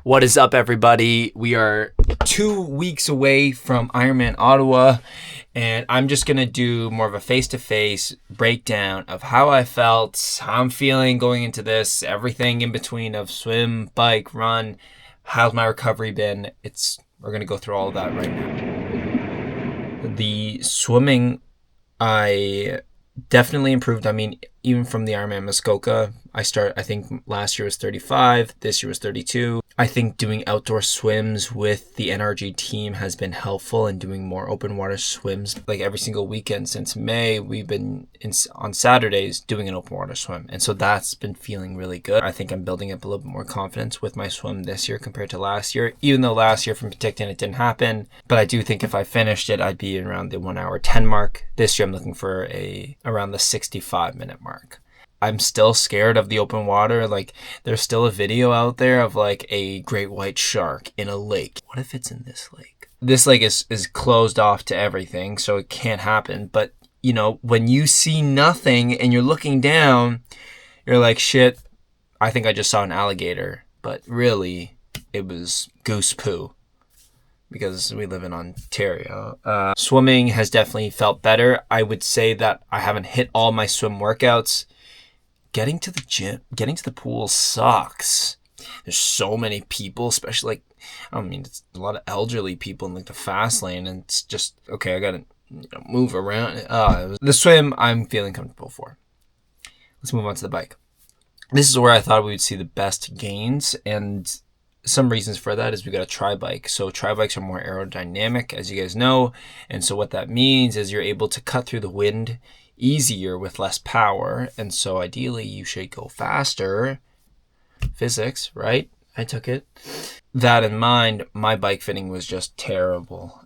What is up, everybody? We are 2 weeks away from Ironman Ottawa, and I'm just going to do more of a face-to-face breakdown of how I felt, how I'm feeling going into this, everything in between of swim, bike, run, how's my recovery been. We're going to go through all of that right now. The swimming, I definitely improved. I mean, even from the Ironman Muskoka, I think last year was 35, this year was 32. I think doing outdoor swims with the NRG team has been helpful, and doing more open water swims. Like every single weekend since May, we've been on Saturdays doing an open water swim. And so that's been feeling really good. I think I'm building up a little bit more confidence with my swim this year compared to last year, even though last year from Penticton it didn't happen. But I do think if I finished it, I'd be around the 1 hour 10 mark. This year I'm looking for around the 65-minute mark. I'm still scared of the open water. Like, there's still a video out there of like a great white shark in a lake. What if it's in this lake? This lake is closed off to everything, so it can't happen. But, you know, when you see nothing and you're looking down, you're like, shit, I think I just saw an alligator. But really, it was goose poo, because we live in Ontario. Swimming has definitely felt better. I would say that I haven't hit all my swim workouts. Getting to the gym, getting to the pool sucks. There's so many people, especially it's a lot of elderly people in like the fast lane, and it's just, okay, I gotta move around. The swim, I'm feeling comfortable for. Let's move on to the bike. This is where I thought we would see the best gains, and some reasons for that is we got a tri-bike. So tri-bikes are more aerodynamic, as you guys know, and so what that means is you're able to cut through the wind easier with less power, and so ideally you should go faster. Physics, right? I took it. That in mind, my bike fitting was just terrible.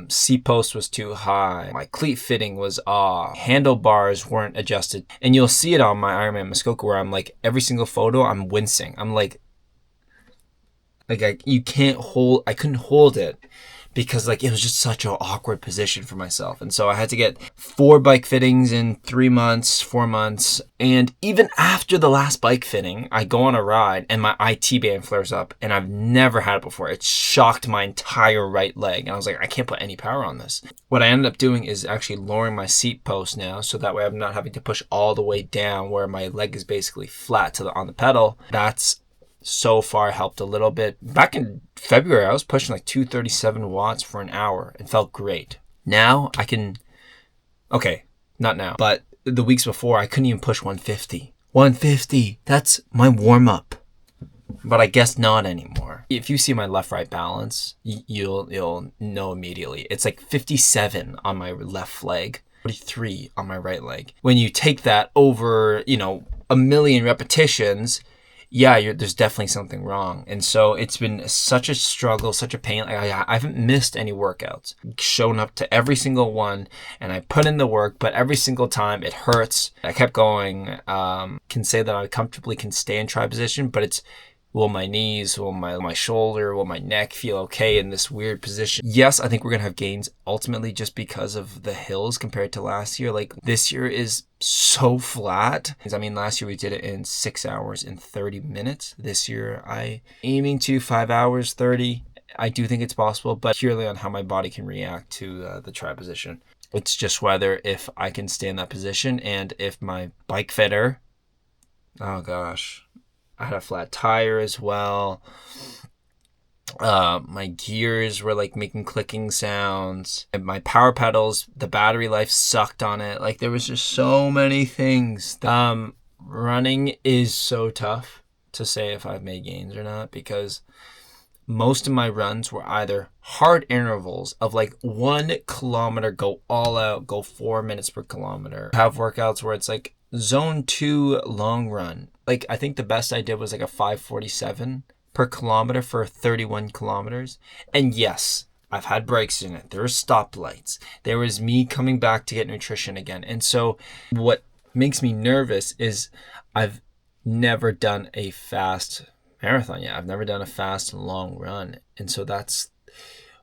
Seat post was too high. My cleat fitting was off. Handlebars weren't adjusted. And you'll see it on my Ironman Muskoka where I'm like, every single photo, I'm wincing. I'm like I couldn't hold it, because like it was just such an awkward position for myself. And so I had to get 4 bike fittings in 4 months. And even after the last bike fitting, I go on a ride and my IT band flares up, and I've never had it before. It shocked my entire right leg. And I was like, I can't put any power on this. What I ended up doing is actually lowering my seat post now, so that way I'm not having to push all the way down where my leg is basically flat on the pedal. That's so far helped a little bit. Back in February, I was pushing like 237 watts for an hour and felt great. Now I can, okay, not now, but the weeks before I couldn't even push 150. 150, that's my warm up. But I guess not anymore. If you see my left-right balance, you'll know immediately. It's like 57 on my left leg, 43 on my right leg. When you take that over, a million repetitions, yeah, there's definitely something wrong. And so it's been such a struggle, such a pain. I haven't missed any workouts. Shown up to every single one, and I put in the work, but every single time it hurts. I kept going. Can say that I comfortably can stay in tri position, but it's, will my knees, will my shoulder, will my neck feel okay in this weird position? Yes, I think we're going to have gains ultimately just because of the hills compared to last year. Like, this year is so flat. I mean, last year we did it in 6 hours and 30 minutes. This year I aiming to 5 hours 30. I do think it's possible, but purely on how my body can react to the tri position. It's just whether if I can stay in that position, and if my bike fitter, oh gosh, I had a flat tire as well. My gears were like making clicking sounds. And my power pedals, the battery life sucked on it. Like, there was just so many things. Running is so tough to say if I've made gains or not, because most of my runs were either hard intervals of like 1 kilometer, go all out, go 4 minutes per kilometer. I have workouts where it's like zone 2 long run. Like, I think the best I did was like a 5:47 per kilometer for 31 kilometers. And yes, I've had breaks in it. There were stoplights. There was me coming back to get nutrition again. And so what makes me nervous is I've never done a fast marathon yet. I've never done a fast long run. And so that's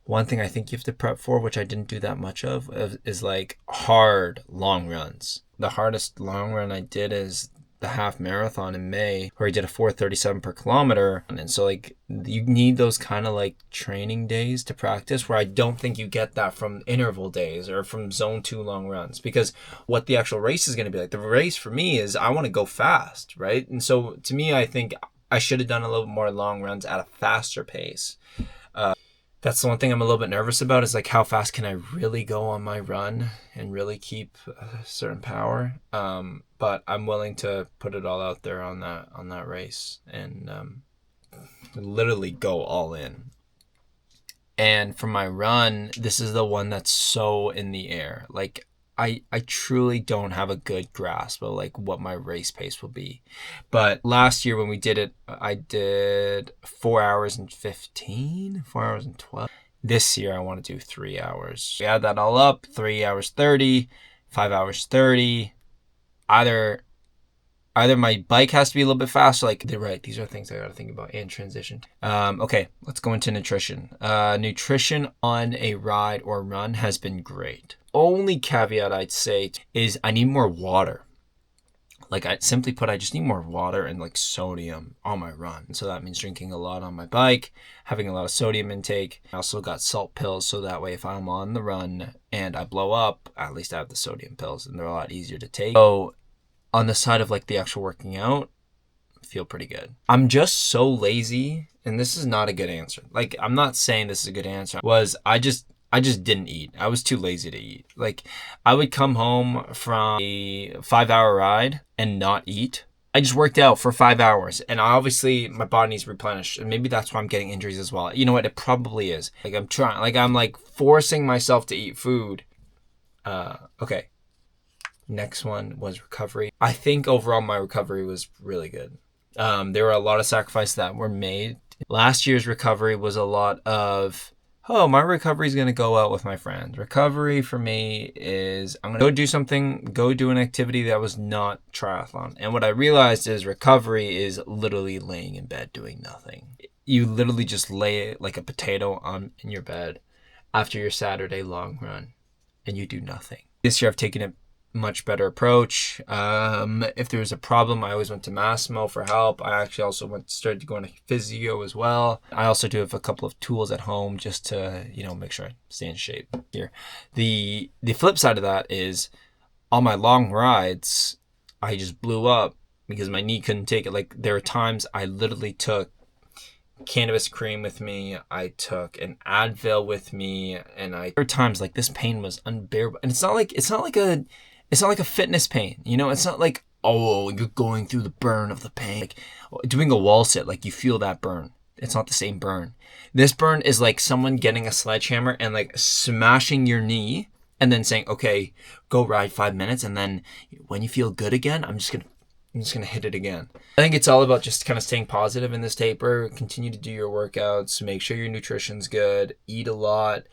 one thing I think you have to prep for, which I didn't do that much of, is like hard long runs. The hardest long run I did is the half marathon in May where I did a 4:37 per kilometer. And so like you need those kind of like training days to practice, where I don't think you get that from interval days or from zone 2 long runs, because what the actual race is going to be like, the race for me is I want to go fast, right? And so to me, I think I should have done a little bit more long runs at a faster pace. That's the one thing I'm a little bit nervous about, is like how fast can I really go on my run and really keep a certain power. But I'm willing to put it all out there on that race and literally go all in. And for my run, this is the one that's so in the air. Like I truly don't have a good grasp of like what my race pace will be. But last year when we did it, I did 4 hours and 15, 4 hours and 12. This year I want to do 3 hours. We add that all up, 3 hours 30, 5 hours 30. Either my bike has to be a little bit faster. Like, they're right. These are things I got to think about and transition. Okay, let's go into nutrition. Nutrition on a ride or run has been great. Only caveat I'd say is I need more water. Like, simply put, I just need more water and like sodium on my run. And so that means drinking a lot on my bike, having a lot of sodium intake. I also got salt pills, so that way if I'm on the run and I blow up, at least I have the sodium pills and they're a lot easier to take. So on the side of like the actual working out, I feel pretty good. I'm just so lazy, and this is not a good answer. Like, I'm not saying this is a good answer. I just didn't eat. I was too lazy to eat. Like, I would come home from a 5-hour ride and not eat. I just worked out for 5 hours, and obviously my body needs replenished, and maybe that's why I'm getting injuries as well. You know what? It probably is. Like, I'm forcing myself to eat food. Okay. Next one was recovery. I think overall my recovery was really good. There were a lot of sacrifices that were made. Last year's recovery was a lot of, my recovery is going to go out with my friends. Recovery for me is I'm going to go do something, go do an activity that was not triathlon. And what I realized is recovery is literally laying in bed doing nothing. You literally just lay like a potato in your bed after your Saturday long run and you do nothing. This year I've taken it much better approach. If there was a problem, I always went to Massimo for help. I actually also started going to physio as well. I also do have a couple of tools at home just to, make sure I stay in shape here. The flip side of that is on my long rides, I just blew up because my knee couldn't take it. Like, there are times I literally took cannabis cream with me, I took an Advil with me, and there were times like this pain was unbearable. And it's not like a fitness pain, it's not like, oh, you're going through the burn of the pain. Like doing a wall sit, like you feel that burn. It's not the same burn. This burn is like someone getting a sledgehammer and like smashing your knee and then saying, okay, go ride 5 minutes. And then when you feel good again, I'm just going to hit it again. I think it's all about just kind of staying positive in this taper, continue to do your workouts, make sure your nutrition's good, eat a lot.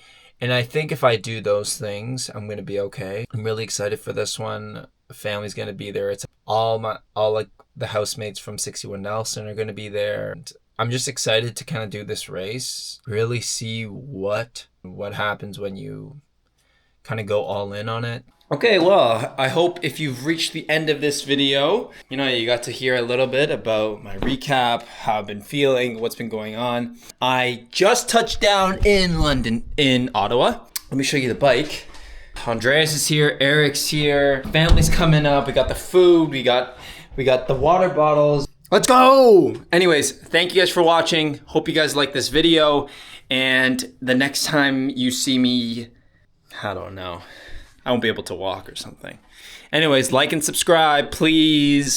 And I think if I do those things, I'm going to be okay. I'm really excited for this one. The family's going to be there. It's all like the housemates from 61 Nelson are going to be there. And I'm just excited to kind of do this race, really see what happens when you kind of go all in on it. Okay, well, I hope if you've reached the end of this video, you got to hear a little bit about my recap, how I've been feeling, what's been going on. I just touched down in Ottawa. Let me show you the bike. Andreas is here, Eric's here, family's coming up, we got the food, we got the water bottles. Let's go! Anyways, thank you guys for watching. Hope you guys like this video. And the next time you see me, I don't know, I won't be able to walk or something. Anyways, like and subscribe, please.